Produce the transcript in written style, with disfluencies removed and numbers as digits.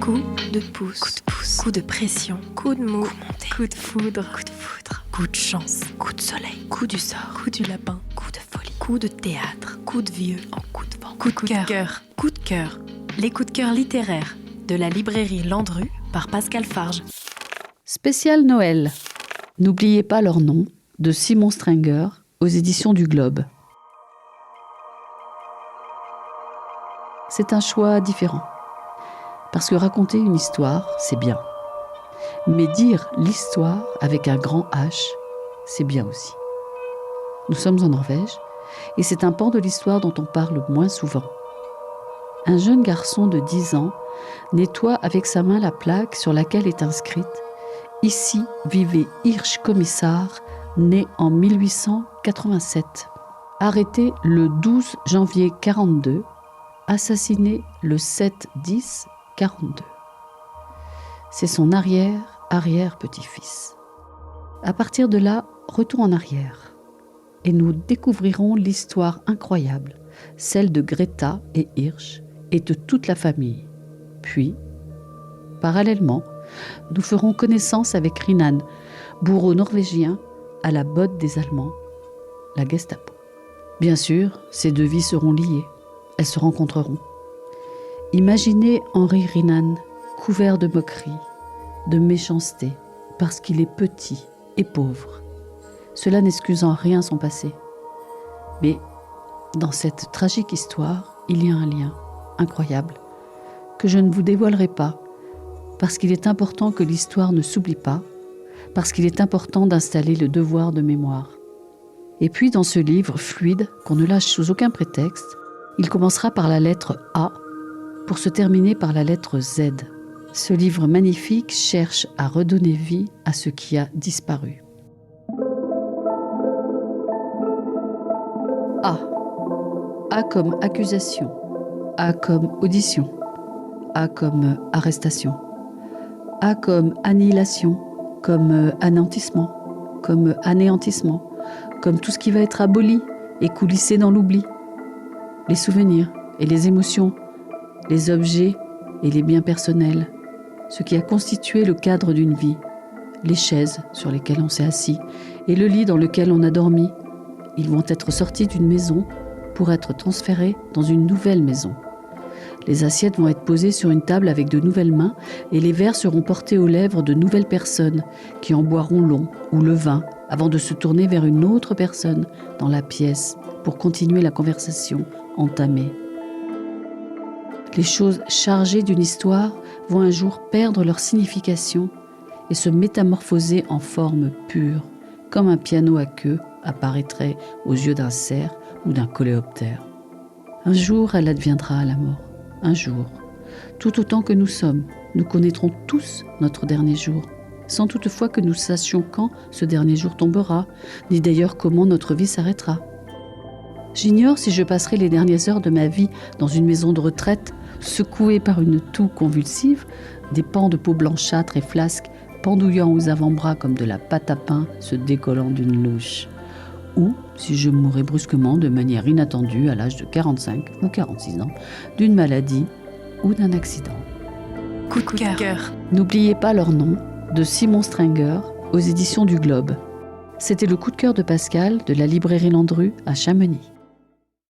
Coup de pouce. Coup de pouce. Coup de pression. Coup de mou. Coup monté. Coup de foudre. Coup de foudre. Coup de chance. Coup de soleil. Coup du sort. Coup du lapin. Coup de folie. Coup de théâtre. Coup de vieux. En coup de vent. Coup de cœur. Coup de cœur. Les coups de cœur littéraires de la librairie Landru par Pascal Farge. Spécial Noël. N'oubliez pas leur nom, de Simon Stringer, aux éditions du Globe. C'est un choix différent. Parce que raconter une histoire, c'est bien. Mais dire l'histoire avec un grand H, c'est bien aussi. Nous sommes en Norvège, et c'est un pan de l'histoire dont on parle moins souvent. Un jeune garçon de 10 ans nettoie avec sa main la plaque sur laquelle est inscrite « Ici vivait Hirsch Commissar, né en 1887, arrêté le 12 janvier 42, assassiné le 7-10 42. » C'est son arrière-petit-fils. À partir de là, retour en arrière. Et nous découvrirons l'histoire incroyable, celle de Greta et Hirsch et de toute la famille. Puis, parallèlement, nous ferons connaissance avec Rinan, bourreau norvégien à la botte des Allemands, la Gestapo. Bien sûr, ces deux vies seront liées. Elles se rencontreront. Imaginez Henri Rinan, couvert de moquerie, de méchanceté, parce qu'il est petit et pauvre. Cela n'excuse en rien son passé. Mais dans cette tragique histoire, il y a un lien incroyable que je ne vous dévoilerai pas, parce qu'il est important que l'histoire ne s'oublie pas, parce qu'il est important d'installer le devoir de mémoire. Et puis dans ce livre fluide, qu'on ne lâche sous aucun prétexte, il commencera par la lettre A, pour se terminer par la lettre Z. Ce livre magnifique cherche à redonner vie à ce qui a disparu. A. A comme accusation. A comme audition. A comme arrestation. A comme annihilation, comme anéantissement, comme anéantissement, comme tout ce qui va être aboli et coulissé dans l'oubli. Les souvenirs et les émotions, les objets et les biens personnels, ce qui a constitué le cadre d'une vie, les chaises sur lesquelles on s'est assis et le lit dans lequel on a dormi, ils vont être sortis d'une maison pour être transférés dans une nouvelle maison. Les assiettes vont être posées sur une table avec de nouvelles mains et les verres seront portés aux lèvres de nouvelles personnes qui en boiront l'eau ou le vin avant de se tourner vers une autre personne dans la pièce pour continuer la conversation entamée. Les choses chargées d'une histoire vont un jour perdre leur signification et se métamorphoser en forme pure, comme un piano à queue apparaîtrait aux yeux d'un cerf ou d'un coléoptère. Un jour, elle adviendra à la mort. Un jour, tout autant que nous sommes, nous connaîtrons tous notre dernier jour, sans toutefois que nous sachions quand ce dernier jour tombera, ni d'ailleurs comment notre vie s'arrêtera. J'ignore si je passerai les dernières heures de ma vie dans une maison de retraite, secouée par une toux convulsive, des pans de peau blanchâtre et flasque pendouillant aux avant-bras comme de la pâte à pain se décollant d'une louche. Ou si je mourrais brusquement de manière inattendue à l'âge de 45 ou 46 ans, d'une maladie ou d'un accident. Coup de cœur. N'oubliez pas leur nom, de Simon Stringer, aux éditions du Globe. C'était le coup de cœur de Pascal de la librairie Landru à Chamonix.